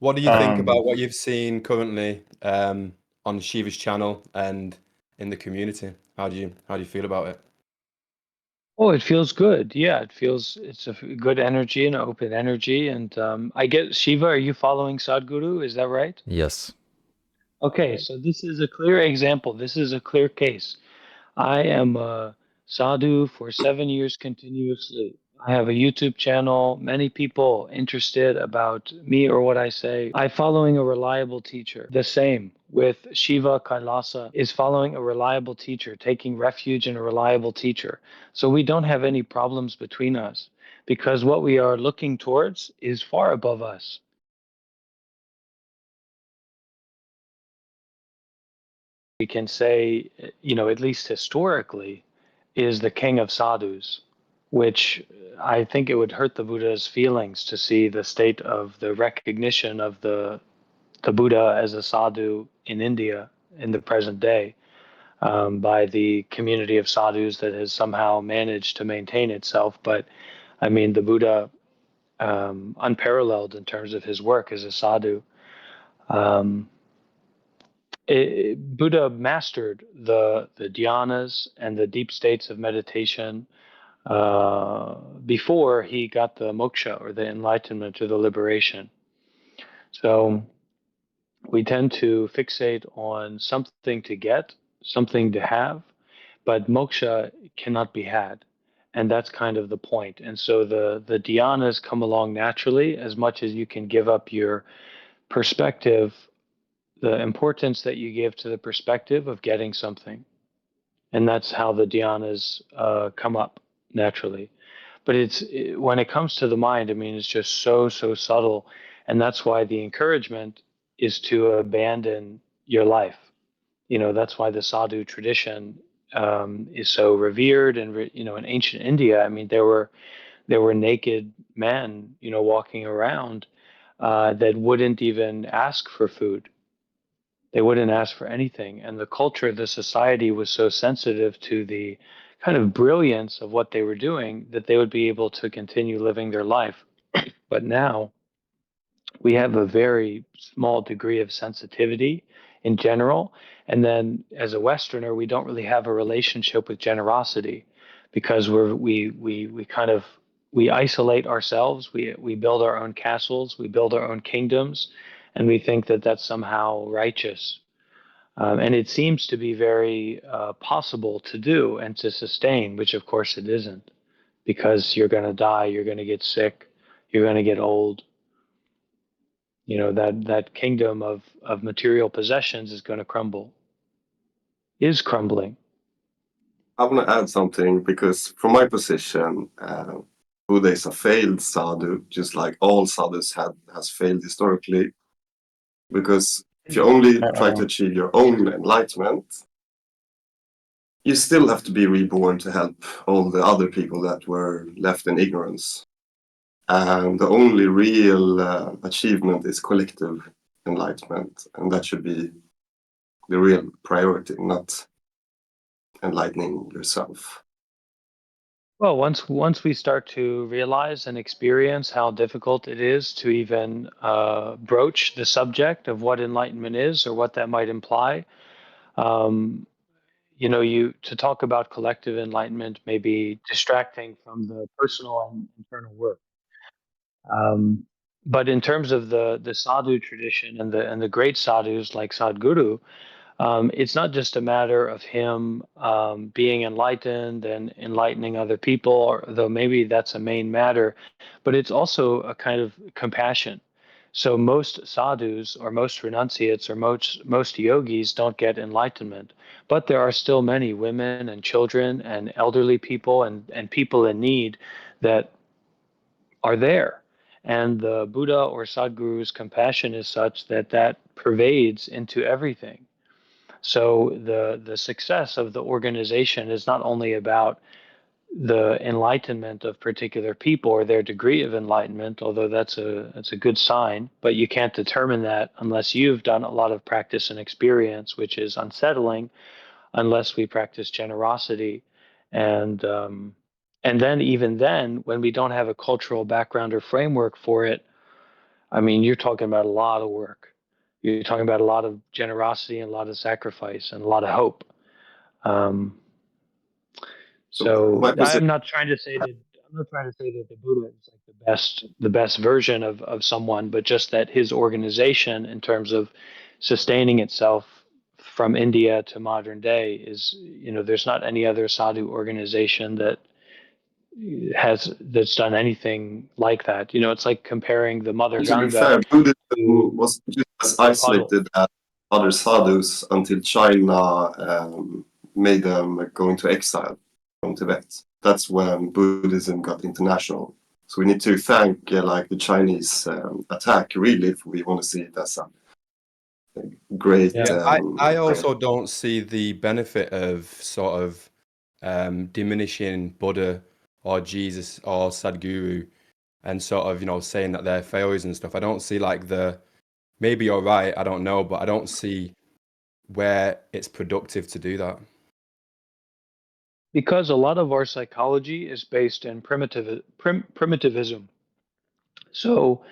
What do you think about Um, what you've seen currently on Shiva's channel and in the community? How do you feel about it? oh, it feels good. Yeah, it's a good energy and open energy. And I get Shiva, are you following Sadhguru? Is that right? Yes. Okay, so this is a clear example. This is a clear case. I am a sadhu for 7 years continuously. I have a YouTube channel, many people interested about me or what I say. I following a reliable teacher. The same with Shiva Kailasa is following a reliable teacher, taking refuge in a reliable teacher. So we don't have any problems between us because what we are looking towards is far above us. We can say, at least historically, is the king of sadhus, which I think it would hurt the Buddha's feelings to see the state of the recognition of the Buddha as a sadhu in India in the present day by the community of sadhus that has somehow managed to maintain itself. But I mean, the Buddha, unparalleled in terms of his work as a sadhu. Um, Buddha mastered the dhyanas and the deep states of meditation before he got the moksha or the enlightenment or the liberation. So we tend to fixate on something to get, something to have, but moksha cannot be had. And that's kind of the point. And so the dhyanas come along naturally as much as you can give up your perspective, the importance that you give to the perspective of getting something. And that's how the dhyanas come up naturally. But when it comes to the mind, I mean, it's just so subtle, and that's why the encouragement is to abandon your life. That's why the sadhu tradition is so revered, and in ancient India, I mean, there were naked men, walking around that wouldn't even ask for food. They wouldn't ask for anything. And the culture, the society was so sensitive to the kind of brilliance of what they were doing that they would be able to continue living their life. But now we have a very small degree of sensitivity in general. And then as a Westerner, we don't really have a relationship with generosity because we kind of we isolate ourselves. We build our own castles, we build our own kingdoms, and we think that that's somehow righteous. And it seems to be very possible to do and to sustain, which of course it isn't, because you're going to die, you're going to get sick, you're going to get old. That kingdom of material possessions is going to crumble, is crumbling. I want to add something because from my position, Buddha is a failed sadhu, just like all sadhus has failed historically. Because if you only try to achieve your own enlightenment, you still have to be reborn to help all the other people that were left in ignorance. And the only real achievement is collective enlightenment, and that should be the real priority, not enlightening yourself. Well, once we start to realize and experience how difficult it is to even broach the subject of what enlightenment is or what that might imply, um, you to talk about collective enlightenment may be distracting from the personal and internal work. Um, but in terms of the sadhu tradition and the great sadhus like Sadhguru, it's not just a matter of him being enlightened and enlightening other people, or, though maybe that's a main matter, but it's also a kind of compassion. So most sadhus or most renunciates or most yogis don't get enlightenment, but there are still many women and children and elderly people and people in need that are there. And the Buddha or Sadhguru's compassion is such that that pervades into everything. So the success of the organization is not only about the enlightenment of particular people or their degree of enlightenment, although that's a good sign, but you can't determine that unless you've done a lot of practice and experience, which is unsettling unless we practice generosity. And then even then, when we don't have a cultural background or framework for it, I mean, you're talking about a lot of work. You're talking about a lot of generosity and a lot of sacrifice and a lot of hope. Um, So so my position, I'm not trying to say that the Buddha is like the best version of someone, but just that his organization, in terms of sustaining itself from India to modern day, is, you know, there's not any other sadhu organization that's done anything like that. You know, it's like comparing the Mother to be Ganga fair, Buddhism to was just as a puddle. isolated as other sadhus until China made them go into exile from Tibet. That's when Buddhism got international. So we need to thank like the Chinese attack, really, if we want to see it as a great. Yeah. Yeah, I also don't see the benefit of sort of diminishing Buddha or Jesus or Sadhguru and sort of, you know, saying that they're failures and stuff. I don't see like maybe you're right, I don't know, but I don't see where it's productive to do that. Because a lot of our psychology is based in primitivism. So,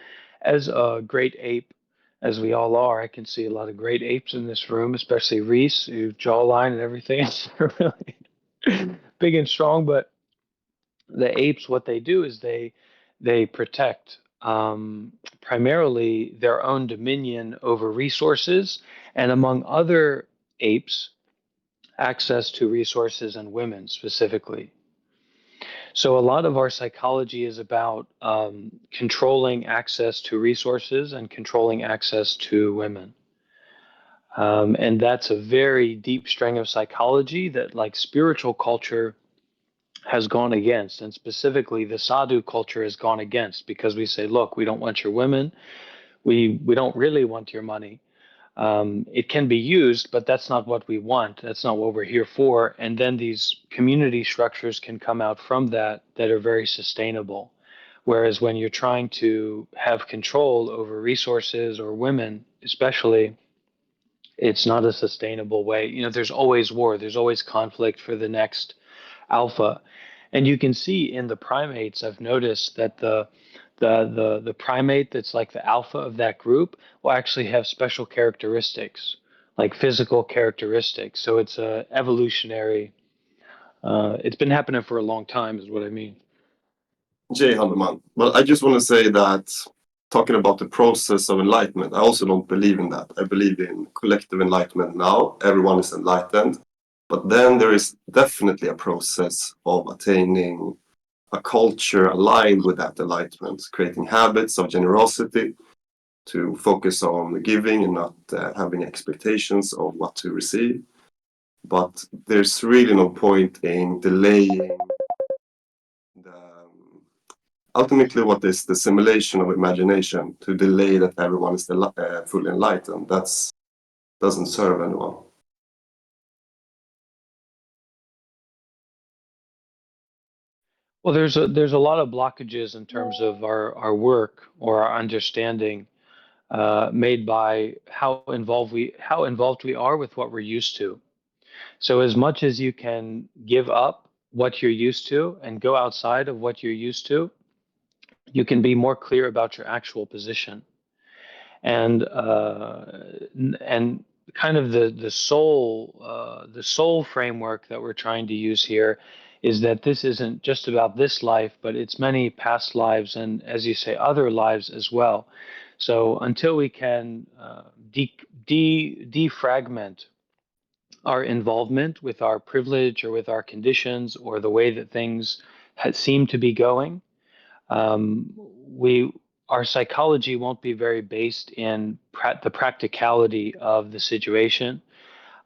as a great ape, as we all are, I can see a lot of great apes in this room, especially Reese, whose jawline and everything is really big and strong. But the apes, what they do is they protect primarily their own dominion over resources, and among other apes, access to resources and women specifically. So, a lot of our psychology is about controlling access to resources and controlling access to women. And that's a very deep string of psychology that, like, spiritual culture has gone against, and specifically the sadhu culture has gone against, because we say, look, we don't want your women, we don't really want your money. It can be used, but that's not what we want. That's not what we're here for. And then these community structures can come out from that are very sustainable. Whereas when you're trying to have control over resources or women, especially, it's not a sustainable way. You know, there's always war, there's always conflict for the next alpha. And you can see in the primates, I've noticed that the primate that's like the alpha of that group will actually have special characteristics, like physical characteristics. So it's a evolutionary. It's been happening for a long time, is what I mean. Jay Hanuman. Well, I just want to say that talking about the process of enlightenment, I also don't believe in that. I believe in collective enlightenment now. Everyone is enlightened. But then there is definitely a process of attaining a culture aligned with that enlightenment, creating habits of generosity to focus on giving and not having expectations of what to receive. But there's really no point in delaying the ultimately what is the simulation of imagination to delay that everyone is fully enlightened. That doesn't serve anyone. Well, there's a lot of blockages in terms of our work or our understanding, made by how involved we are with what we're used to. So as much as you can give up what you're used to and go outside of what you're used to, you can be more clear about your actual position. And kind of the soul framework that we're trying to use here is that this isn't just about this life, but it's many past lives and, as you say, other lives as well. So until we can defragment our involvement with our privilege or with our conditions or the way that things seem to be going, we our psychology won't be very based in the practicality of the situation.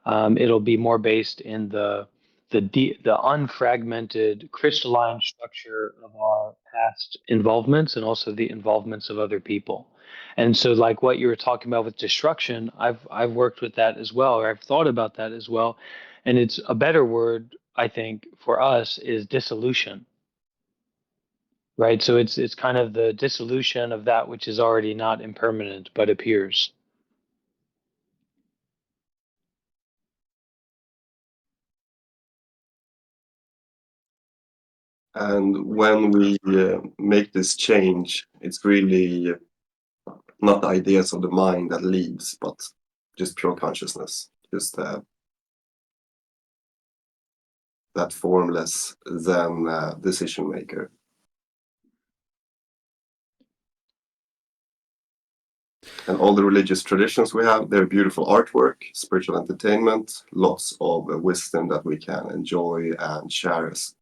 It'll be more based in the unfragmented crystalline structure of our past involvements and also the involvements of other people. And so, like what you were talking about with destruction, I've worked with that as well, or I've thought about that as well. And it's a better word, I think, for us is dissolution, right? So it's kind of the dissolution of that which is already not impermanent but appears. And when we make this change, it's really not the ideas of the mind that leads, but just pure consciousness, just that formless Zen decision maker. And all the religious traditions we have, they're beautiful artwork, spiritual entertainment, lots of wisdom that we can enjoy and share as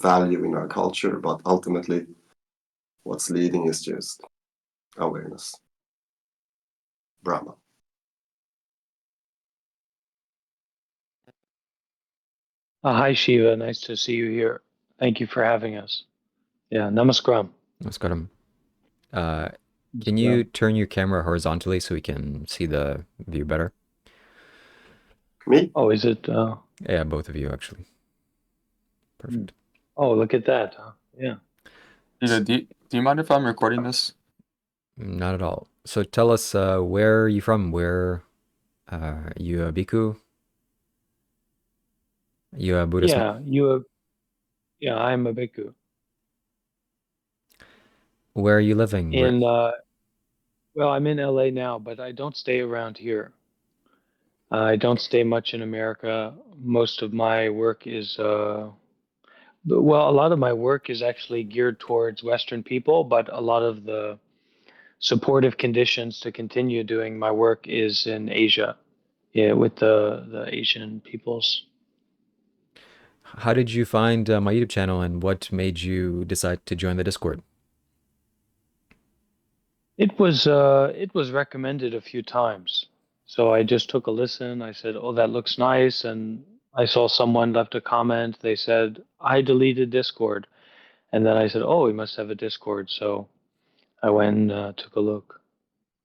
value in our culture. But ultimately, what's leading is just awareness. Brahma. Hi, Shiva. Nice to see you here. Thank you for having us. Yeah, namaskaram. Namaskaram. Can you turn your camera horizontally so we can see the view better? Me? Oh, is it? Yeah, both of you, actually. Perfect. Oh, look at that. Yeah. Do you mind if I'm recording this? Not at all. So tell us, where are you from? Where are you a bhikkhu? You a Buddhist? Yeah, I'm a bhikkhu. Where are you living? Well, I'm in LA now, but I don't stay around here. I don't stay much in America. Most of my work is, well, a lot of my work is actually geared towards Western people, but a lot of the supportive conditions to continue doing my work is in Asia, yeah, with the Asian peoples. How did you find my YouTube channel, and what made you decide to join the Discord? It was recommended a few times. So I just took a listen. I said, "Oh, that looks nice." And I saw someone left a comment. They said, "I deleted Discord." And then I said, "Oh, we must have a Discord." So I went and took a look.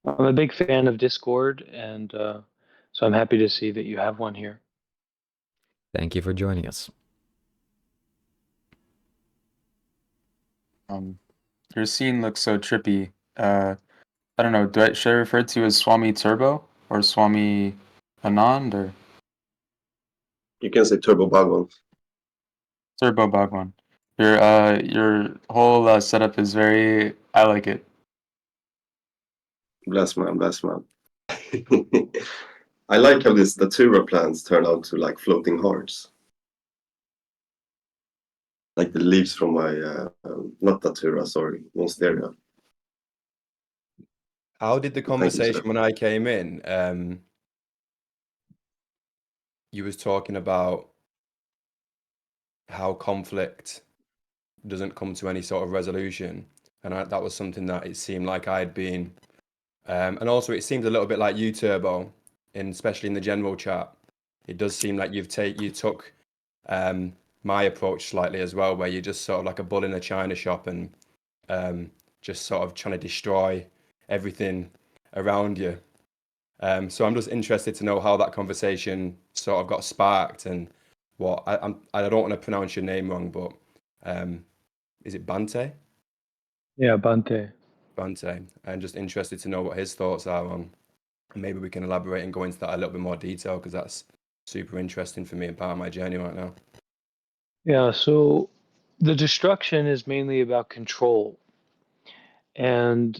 I'm a big fan of Discord, and so I'm happy to see that you have one here. Thank you for joining us. Your scene looks so trippy. I don't know. Should I refer to you as Swami Turbo or Swami Anand or You can say Turbo Bhagwan. Turbo Bhagwan? Your whole setup is very. I like it. Bless man, bless man. I like how these datura plants turn out to like floating hearts. Like the leaves from my, not datura, sorry, monstera. How did the Thank you, sir. conversation when I came in? You was talking about how conflict doesn't come to any sort of resolution, and that was something that it seemed like I'd been, and also it seemed a little bit like you, Turbo, especially in the general chat. It does seem like you took my approach slightly as well, where you're just sort of like a bull in a china shop and just sort of trying to destroy everything around you. So I'm just interested to know how that conversation sort of got sparked, and what I don't want to pronounce your name wrong, but is it Bante? Yeah, Bante. Bante. I'm just interested to know what his thoughts are on, and maybe we can elaborate and go into that a little bit more detail, because that's super interesting for me and part of my journey right now. Yeah, so the destruction is mainly about control. And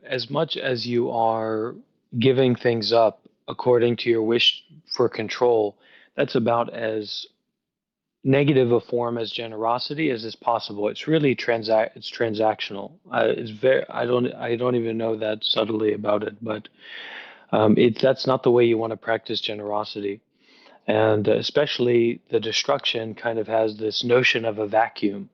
as much as you are giving things up according to your wish for control, that's about as negative a form as generosity as is possible. It's really it's transactional. I don't even know that subtly about it, but that's not the way you want to practice generosity. And especially the destruction kind of has this notion of a vacuum.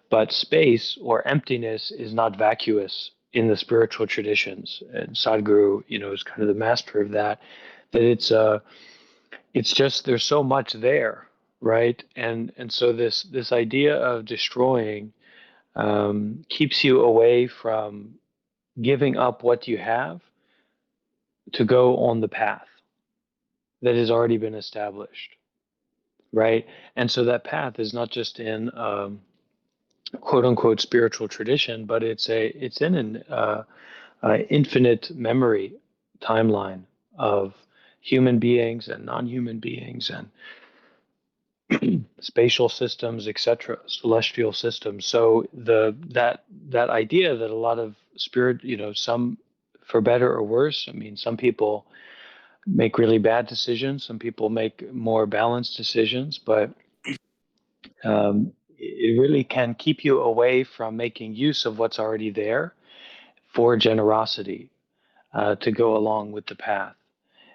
But space or emptiness is not vacuous in the spiritual traditions. And Sadhguru, is kind of the master of that. That it's just there's so much there, right? And so this idea of destroying keeps you away from giving up what you have to go on the path that has already been established, right? And so that path is not just in quote unquote spiritual tradition, but it's in an infinite memory timeline of human beings and non-human beings and spatial systems, etc., celestial systems. So that idea that a lot of some for better or worse. I mean, some people make really bad decisions, some people make more balanced decisions, but it really can keep you away from making use of what's already there for generosity to go along with the path.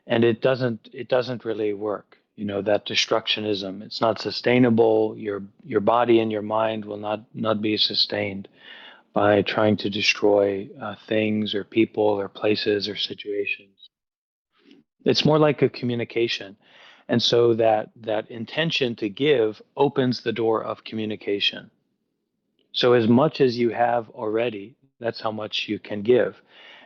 And it doesn't really work. You know, that destructionism, it's not sustainable. Your body and your mind will not be sustained by trying to destroy things or people or places or situations. It's more like a communication. And so that intention to give opens the door of communication. So as much as you have already, that's how much you can give.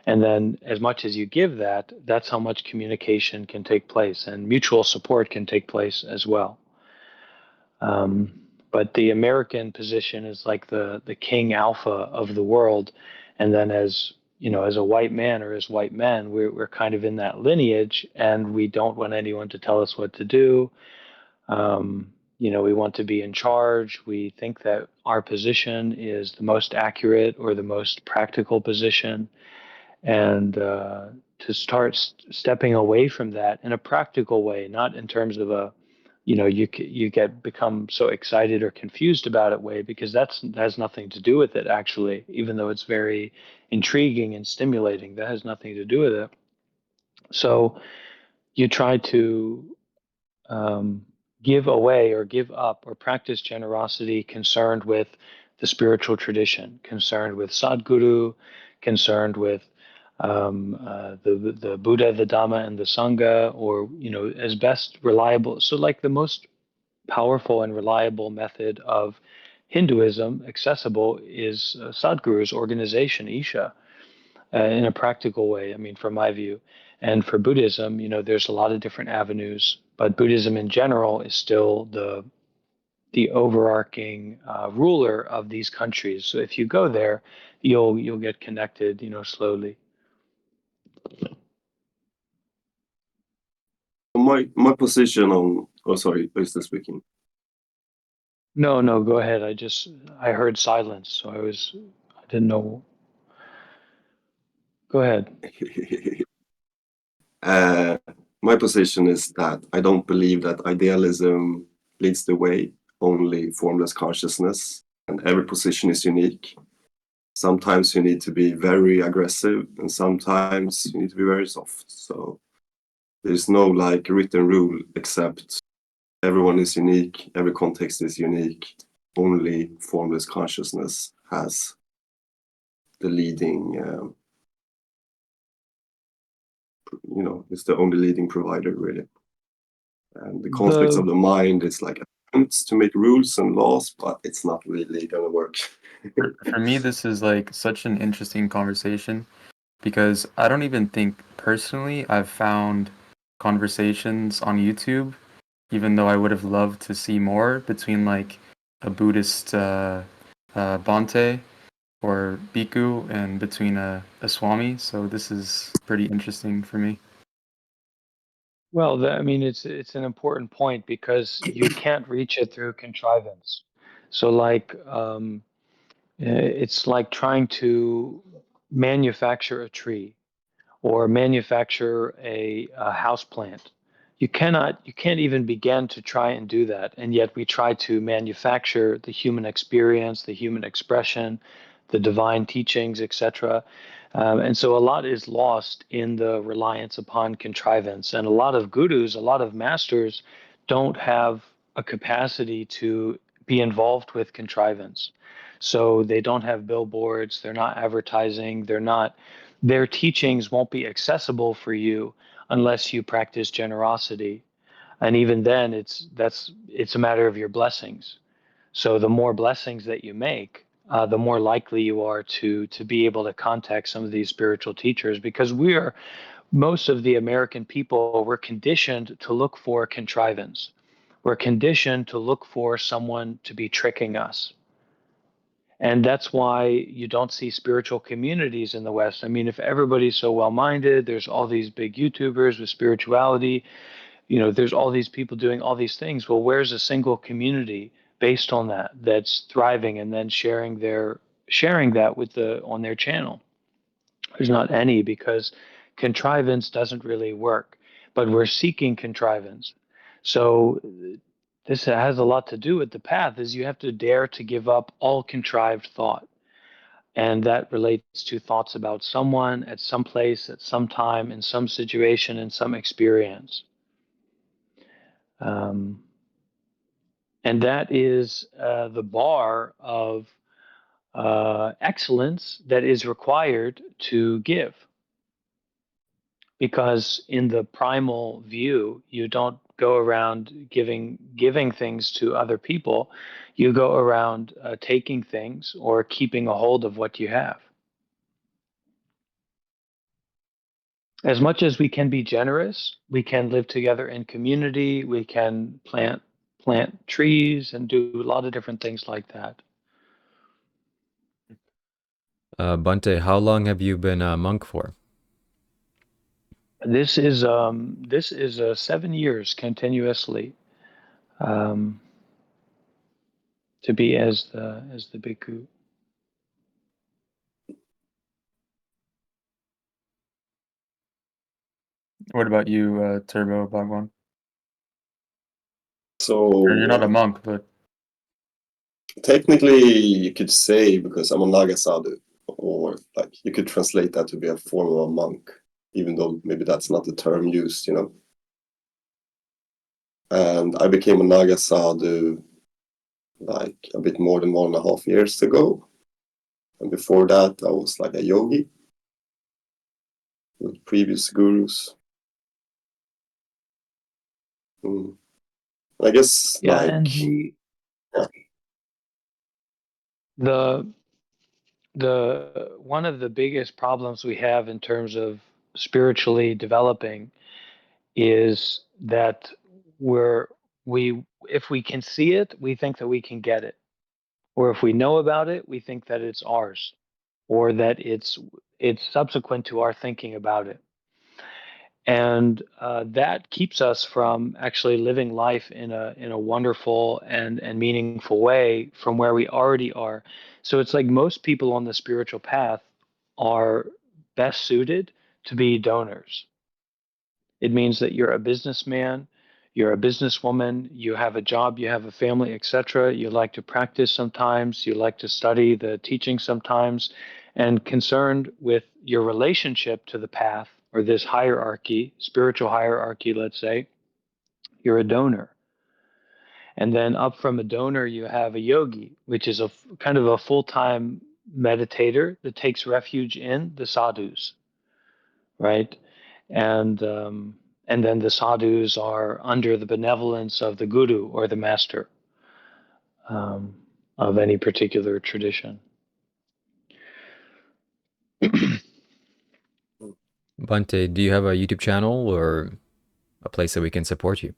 And then as much as you give that, that's how much communication can take place, and mutual support can take place as well. Um, but the American position is like the king alpha of the world. And then as you know, as a white man or as white men, we're kind of in that lineage, and we don't want anyone to tell us what to do. You know, we want to be in charge. We think that our position is the most accurate or the most practical position. And to start stepping away from that in a practical way, not in terms of a, you know, you become so excited or confused about it way, because that has nothing to do with it, actually, even though it's very intriguing and stimulating. That has nothing to do with it. So you try to um, give away or give up or practice generosity concerned with the spiritual tradition, concerned with Sadguru, concerned with the Buddha, the Dhamma, and the Sangha, or you know, as best reliable. So, like the most powerful and reliable method of Hinduism accessible is Sadhguru's organization, Isha, in a practical way. I mean, from my view. And for Buddhism, you know, there's a lot of different avenues, but Buddhism in general is still the overarching ruler of these countries. So if you go there, you'll get connected, you know, slowly. My position on, oh sorry, who's still speaking? No, no, go ahead. I heard silence, so I didn't know. Go ahead. uh, my position is that I don't believe that idealism leads the way, only formless consciousness, and every position is unique. Sometimes you need to be very aggressive, and sometimes you need to be very soft. So there's no like written rule, except everyone is unique, every context is unique. Only formless consciousness has the leading, you know, it's the only leading provider, really. And the conflicts of the mind, it's like attempts to make rules and laws, but it's not really gonna work. For me, this is like such an interesting conversation because I don't even think personally I've found conversations on YouTube, even though I would have loved to see more between like a Buddhist Bhante or Bhikkhu and between a Swami. So this is pretty interesting for me. Well, I mean, it's an important point because you can't reach it through contrivance. So, like, it's like trying to manufacture a tree or manufacture a house plant. You can't even begin to try and do that. And yet we try to manufacture the human experience, the human expression, the divine teachings, etc. And so a lot is lost in the reliance upon contrivance. And a lot of gurus, a lot of masters don't have a capacity to be involved with contrivance. So they don't have billboards, they're not advertising, their teachings won't be accessible for you unless you practice generosity. And even then it's a matter of your blessings. So the more blessings that you make, the more likely you are to be able to contact some of these spiritual teachers, because most of the American people were conditioned to look for contrivance. We're conditioned to look for someone to be tricking us. And that's why you don't see spiritual communities in the West. I mean, if everybody's so well-minded, there's all these big YouTubers with spirituality, you know, there's all these people doing all these things. Well, where's a single community based on that's thriving and then sharing that with on their channel? There's not any, because contrivance doesn't really work, but we're seeking contrivance. So this has a lot to do with the path, is you have to dare to give up all contrived thought. And that relates to thoughts about someone at some place, at some time, in some situation, in some experience. And that is the bar of excellence that is required to give. Because in the primal view, you don't go around giving things to other people. You go around taking things or keeping a hold of what you have. As much as we can be generous, we can live together in community. We can plant trees and do a lot of different things like that. Bante, how long have you been a monk for? This is 7 years continuously, to be as the bhikkhu. What about you, Turbo Bhagwan? So You're not a monk, but technically, you could say, because I'm a Naga sadhu, or like you could translate that to be a form of a monk, even though maybe that's not the term used, And I became a Naga sadhu like a bit more than 1.5 years ago. And before that, I was like a yogi with previous gurus. I guess Yeah, like and the one of the biggest problems we have in terms of spiritually developing is that we if we can see it, we think that we can get it, or if we know about it, we think that it's ours, or that it's subsequent to our thinking about it. And that keeps us from actually living life in a wonderful and meaningful way from where we already are. So it's like most people on the spiritual path are best suited to be donors. It means that you're a businessman, you're a businesswoman, you have a job, you have a family, etc. You like to practice sometimes, you like to study the teaching sometimes, and concerned with your relationship to the path or this hierarchy, spiritual hierarchy, let's say, you're a donor. And then up from a donor, you have a yogi, which is a kind of a full-time meditator that takes refuge in the sadhus, right? And then the sadhus are under the benevolence of the guru or the master, of any particular tradition. Bante, do you have a YouTube channel or a place that we can support you?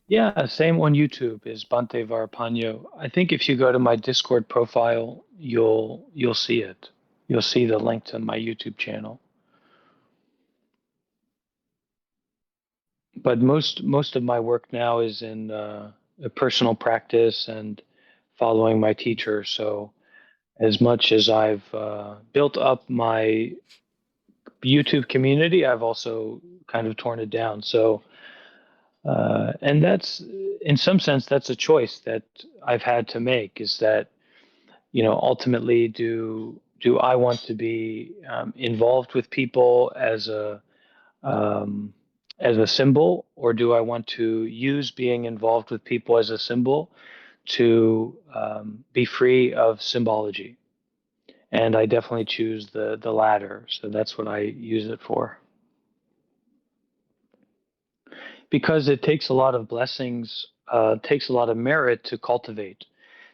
Yeah, same on YouTube is Bante Varapanyo. I think if you go to my Discord profile, you'll see it. You'll see the link to my YouTube channel. But most of my work now is in a personal practice and following my teacher. So as much as I've built up my YouTube community, I've also kind of torn it down. So, and that's in some sense that's a choice that I've had to make. Is that ultimately do I want to be involved with people um, as a symbol, or do I want to use being involved with people as a symbol to be free of symbology? And I definitely choose the latter. So that's what I use it for. Because it takes a lot of blessings, takes a lot of merit to cultivate.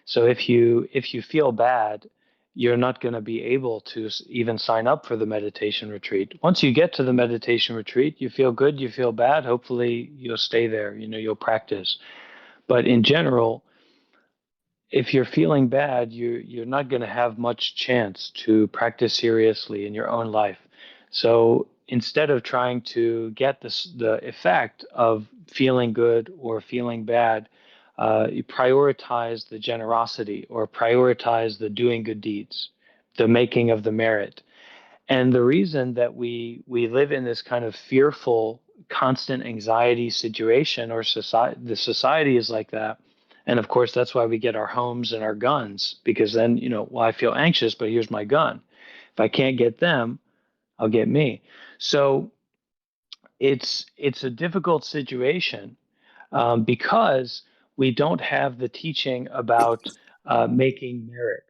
So if you feel bad, you're not going to be able to even sign up for the meditation retreat. Once you get to the meditation retreat, you feel good, you feel bad. Hopefully, you'll stay there. You'll practice. But in general, if you're feeling bad, you're not going to have much chance to practice seriously in your own life. So instead of trying to get the effect of feeling good or feeling bad, you prioritize the generosity or prioritize the doing good deeds, the making of the merit. And the reason that we live in this kind of fearful, constant anxiety situation, or the society is like that. And of course, that's why we get our homes and our guns, because then, well, I feel anxious, but here's my gun. If I can't get them, I'll get me. So it's a difficult situation, because we don't have the teaching about making merit.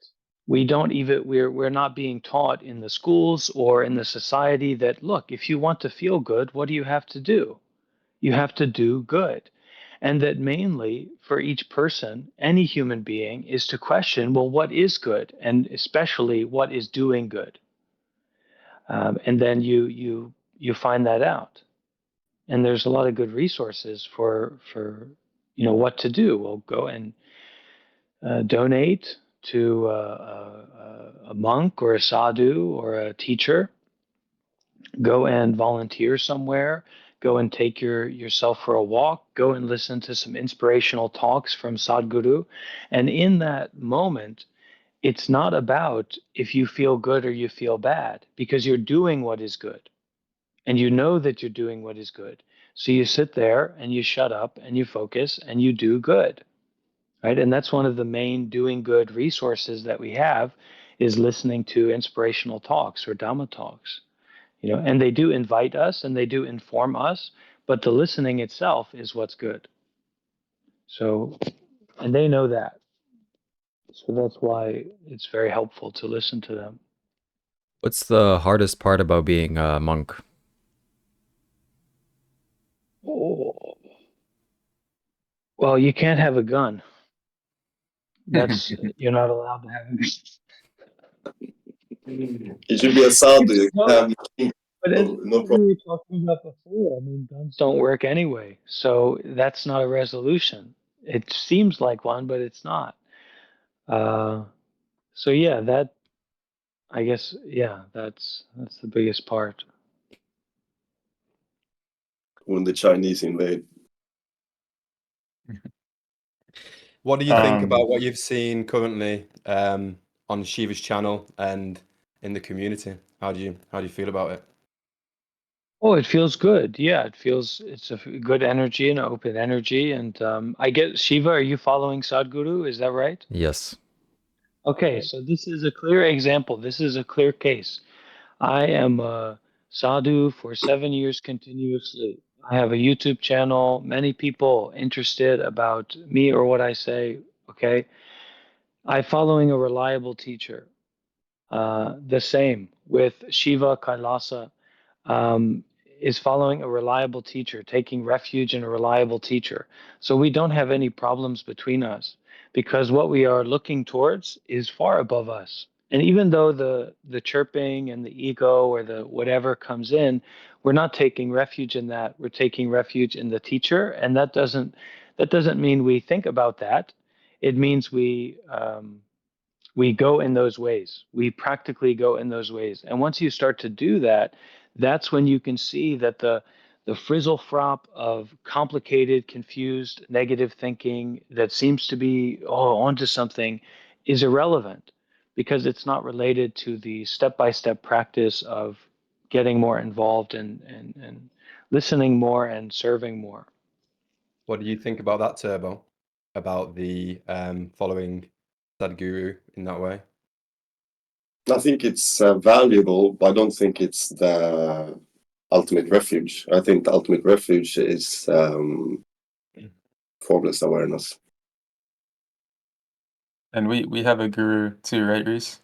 We don't even we're not being taught in the schools or in the society that, look, if you want to feel good, what do you have to do? You have to do good. And that mainly for each person, any human being, is to question, well, what is good, and especially what is doing good. And then you find that out. And there's a lot of good resources for what to do. We'll go and donate to a monk or a sadhu or a teacher. Go and volunteer somewhere. Go and take yourself for a walk. Go and listen to some inspirational talks from Sadhguru. And in that moment, it's not about if you feel good or you feel bad, because you're doing what is good. And you know that you're doing what is good. So you sit there and you shut up and you focus and you do good. Right? And that's one of the main doing good resources that we have, is listening to inspirational talks or Dhamma talks. And they do invite us and they do inform us, but the listening itself is what's good. So, and they know that. So that's why it's very helpful to listen to them. What's the hardest part about being a monk? Oh. Well, you can't have a gun. You're not allowed to have a gun. You should be a sadhu. You can have But as no we problem. were talking about before, I mean, guns don't work anyway. So that's not a resolution. It seems like one, but it's not. So yeah, I guess, yeah, that's the biggest part. When the Chinese invade. What do you think about what you've seen currently on Shiva's channel and in the community? How do you feel about it? Oh, it feels good. Yeah, it's a good energy and open energy. And I get, Shiva, are you following Sadhguru? Is that right? Yes. Okay, so this is a clear example. This is a clear case. I am a sadhu for 7 years continuously. I have a YouTube channel, many people interested about me or what I say. Okay. I following a reliable teacher. The same with Shiva Kailasa, um, is following a reliable teacher, taking refuge in a reliable teacher. So we don't have any problems between us, because what we are looking towards is far above us. And even though the chirping and the ego or the whatever comes in, we're not taking refuge in that. We're taking refuge in the teacher, and that doesn't mean we think about that. It means we go in those ways. We practically go in those ways. And once you start to do that, that's when you can see that the frizzle frop of complicated, confused, negative thinking that seems to be onto something is irrelevant, because it's not related to the step-by-step practice of getting more involved and listening more and serving more. What do you think about that, Turbo? About the following Sadhguru in that way? I think it's valuable, but I don't think it's the ultimate refuge. I think the ultimate refuge is formless awareness. And we have a guru too, right, Reese?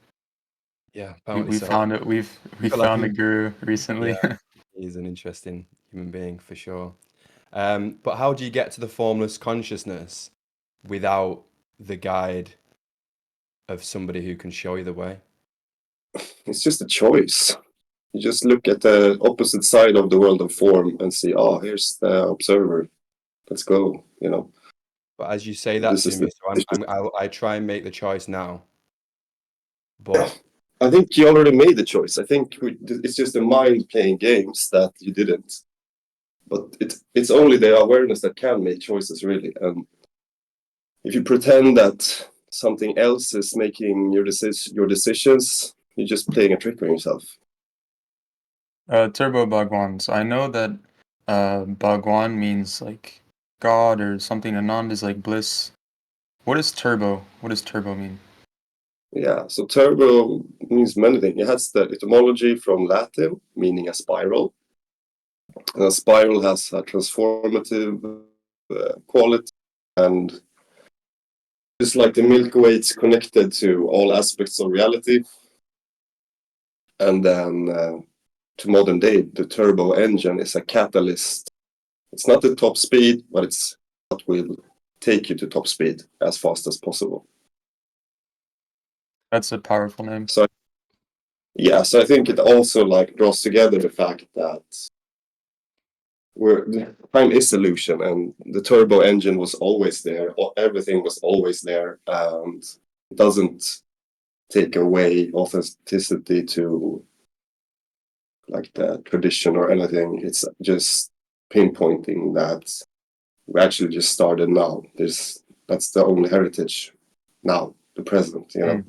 Yeah, We apparently so. found it. We feel like found a guru recently. Yeah, he's an interesting human being for sure. But how do you get to the formless consciousness without the guide of somebody who can show you the way? It's just a choice. You just look at the opposite side of the world of form and see, oh, here's the observer. Let's go, But as you say that This to is me, the, so it's just, I try and make the choice now. But I think you already made the choice. I think it's just the mind playing games that you didn't. But it's only the awareness that can make choices, really. And if you pretend that something else is making your decisions, you're just playing a trick on yourself. Turbo Bhagwan. So I know that Bhagwan means like God or something. Anand is like bliss. What is turbo? What does turbo mean? Yeah, so turbo means many things. It has the etymology from Latin, meaning a spiral. And a spiral has a transformative quality, and just like the Milky Way, it's connected to all aspects of reality. And then to modern day, the turbo engine is a catalyst. It's not the top speed, but it's what will take you to top speed as fast as possible. That's a powerful name. So yeah, so I think it also like draws together the fact that time is illusion, and the turbo engine was always there, or everything was always there, and it doesn't take away authenticity to like the tradition or anything. It's just pinpointing that we actually just started now. That's the only heritage now, the present, you know.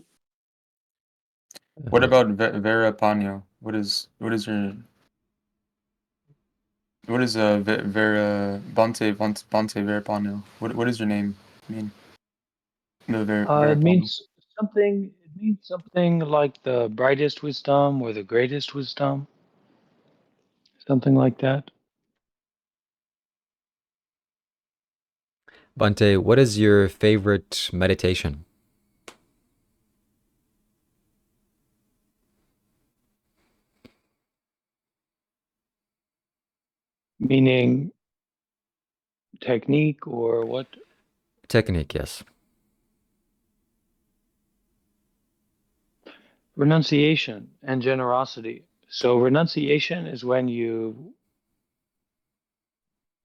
What about Vera Pano? What is your Vera Bante Vera Pano? What does your name mean? The Vera It Pano. means something. It means something like the brightest wisdom or the greatest wisdom, something like that. Bante, what is your favorite meditation? Meaning technique or what? Technique, yes. Renunciation and generosity. So renunciation is when you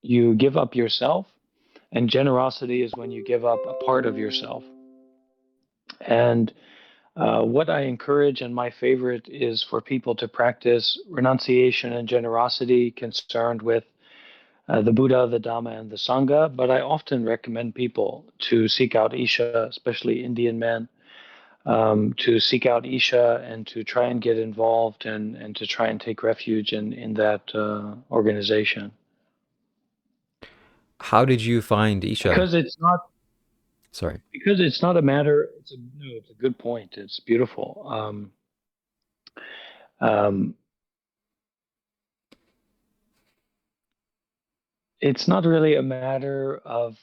give up yourself, and generosity is when you give up a part of yourself. And what I encourage and my favorite is for people to practice renunciation and generosity concerned with the Buddha, the Dhamma, and the Sangha. But I often recommend people to seek out Isha, especially Indian men, to seek out Isha and to try and get involved and to try and take refuge in that organization. How did you find Isha? Because it's not Sorry. because it's not a matter. It's a good point. It's beautiful. It's not really a matter of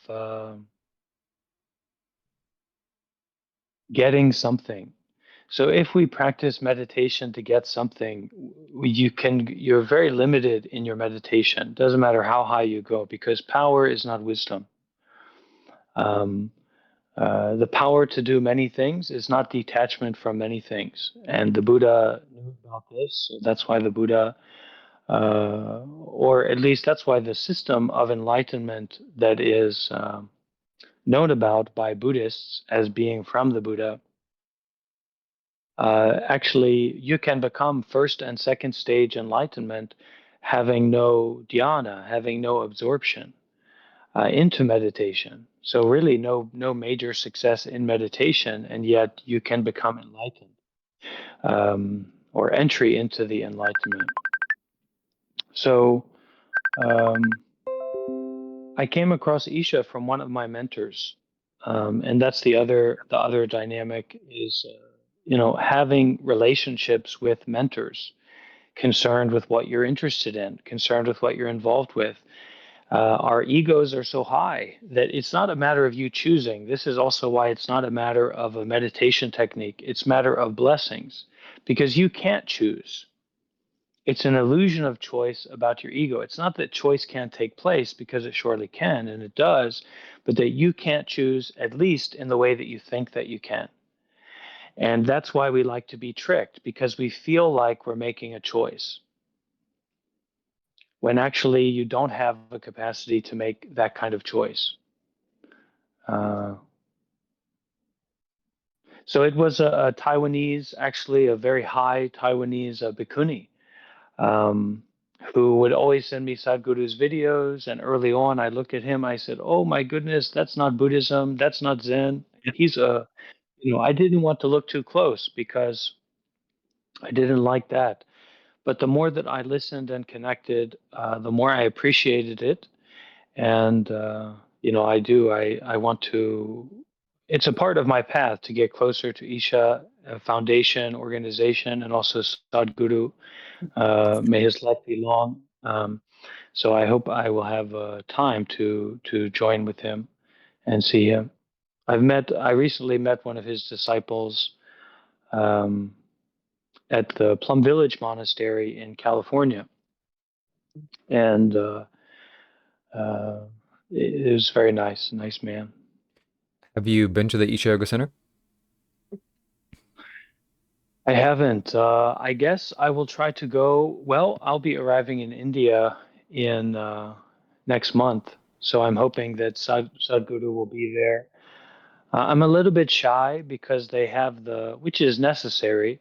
getting something. So if we practice meditation to get something, you're very limited in your meditation. Doesn't matter how high you go, because power is not wisdom. The power to do many things is not detachment from many things. And the Buddha knew about this. So that's why the Buddha, or at least that's why the system of enlightenment that is known about by Buddhists as being from the Buddha, actually, you can become first and second stage enlightenment having no dhyana, having no absorption into meditation. So really, no major success in meditation, and yet you can become enlightened or entry into the enlightenment. So I came across Isha from one of my mentors, and that's the other dynamic is having relationships with mentors concerned with what you're interested in, concerned with what you're involved with. Our egos are so high that it's not a matter of you choosing. This is also why it's not a matter of a meditation technique. It's a matter of blessings, because you can't choose. It's an illusion of choice about your ego. It's not that choice can't take place, because it surely can, and it does, but that you can't choose, at least in the way that you think that you can. And that's why we like to be tricked, because we feel like we're making a choice, when actually you don't have a capacity to make that kind of choice. So it was a Taiwanese, actually a very high Taiwanese bhikkhuni, who would always send me Sadhguru's videos. And early on, I looked at him, I said, oh my goodness, that's not Buddhism, that's not Zen. He's I didn't want to look too close because I didn't like that. But the more that I listened and connected, the more I appreciated it. And, I want to, it's a part of my path to get closer to Isha, foundation, organization, and also Sadhguru. May his life be long. So I hope I will have time to join with him and see him. I recently met one of his disciples um, at the Plum Village Monastery in California, and it was very nice, nice man. Have you been to the Isha Yoga Center? I haven't. I guess I will try to go. Well, I'll be arriving in India in next month, so I'm hoping that Sadhguru will be there. I'm a little bit shy because they have which is necessary,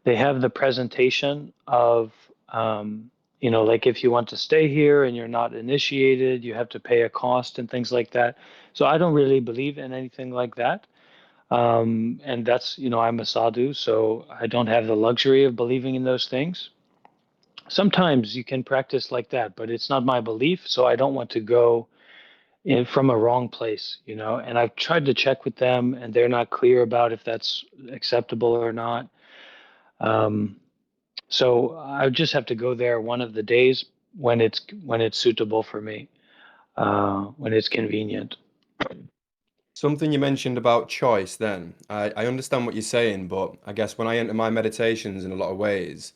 they have the presentation of, like if you want to stay here and you're not initiated, you have to pay a cost and things like that. So I don't really believe in anything like that. And that's, I'm a sadhu, so I don't have the luxury of believing in those things. Sometimes you can practice like that, but it's not my belief, so I don't want to go from a wrong place, and I've tried to check with them and they're not clear about if that's acceptable or not. Um, so I just have to go there one of the days when it's suitable for me, when it's convenient. Something you mentioned about choice then. I understand what you're saying, but I guess when I enter my meditations in a lot of ways,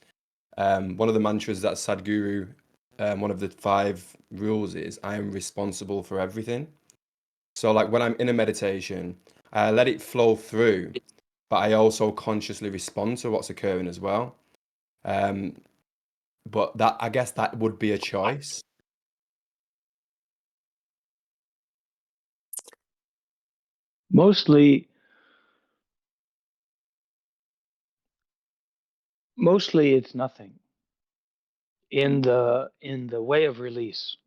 one of the mantras that Sadhguru, one of the 5 rules is, I am responsible for everything. So like when I'm in a meditation, I let it flow through, but I also consciously respond to what's occurring as well. But I guess that would be a choice. Mostly it's nothing in the way of release.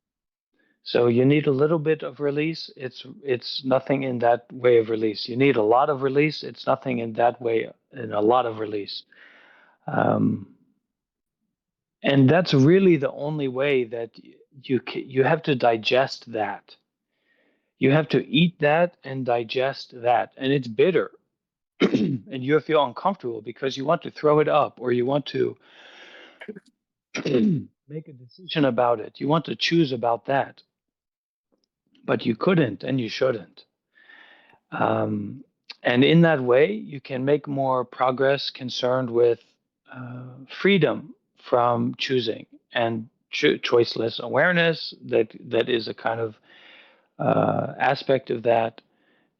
So you need a little bit of release. It's nothing in that way of release. You need a lot of release. It's nothing in that way in a lot of release. Um, and that's really the only way that you have to digest that. You have to eat that and digest that, and it's bitter, and you feel uncomfortable because you want to throw it up or you want to make a decision about it. You want to choose about that, but you couldn't and you shouldn't. Um, and in that way, you can make more progress concerned with freedom from choosing and choiceless awareness. That is a kind of aspect of that,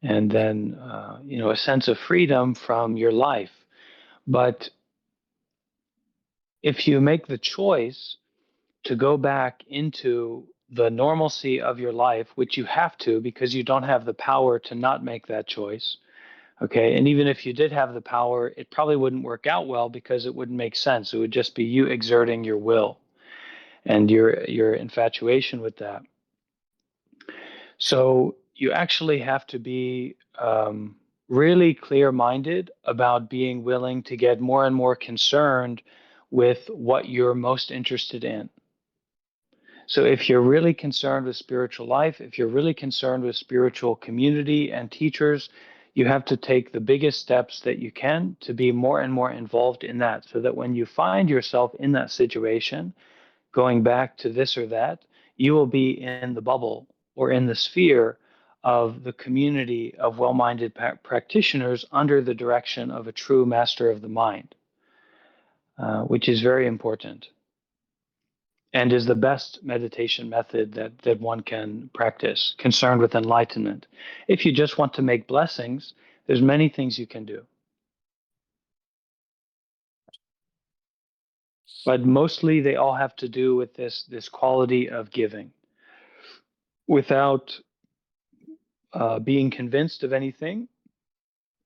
and then a sense of freedom from your life. But if you make the choice to go back into the normalcy of your life, which you have to because you don't have the power to not make that choice. Okay. And even if you did have the power, it probably wouldn't work out well because it wouldn't make sense. It would just be you exerting your will and your infatuation with that. So you actually have to be really clear-minded about being willing to get more and more concerned with what you're most interested in. So if you're really concerned with spiritual life, if you're really concerned with spiritual community and teachers, you have to take the biggest steps that you can to be more and more involved in that, so that when you find yourself in that situation, going back to this or that, you will be in the bubble or in the sphere of the community of well-minded practitioners under the direction of a true master of the mind, which is very important and is the best meditation method that one can practice, concerned with enlightenment. If you just want to make blessings, there's many things you can do. But mostly they all have to do with this quality of giving without being convinced of anything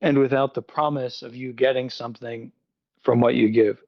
and without the promise of you getting something from what you give.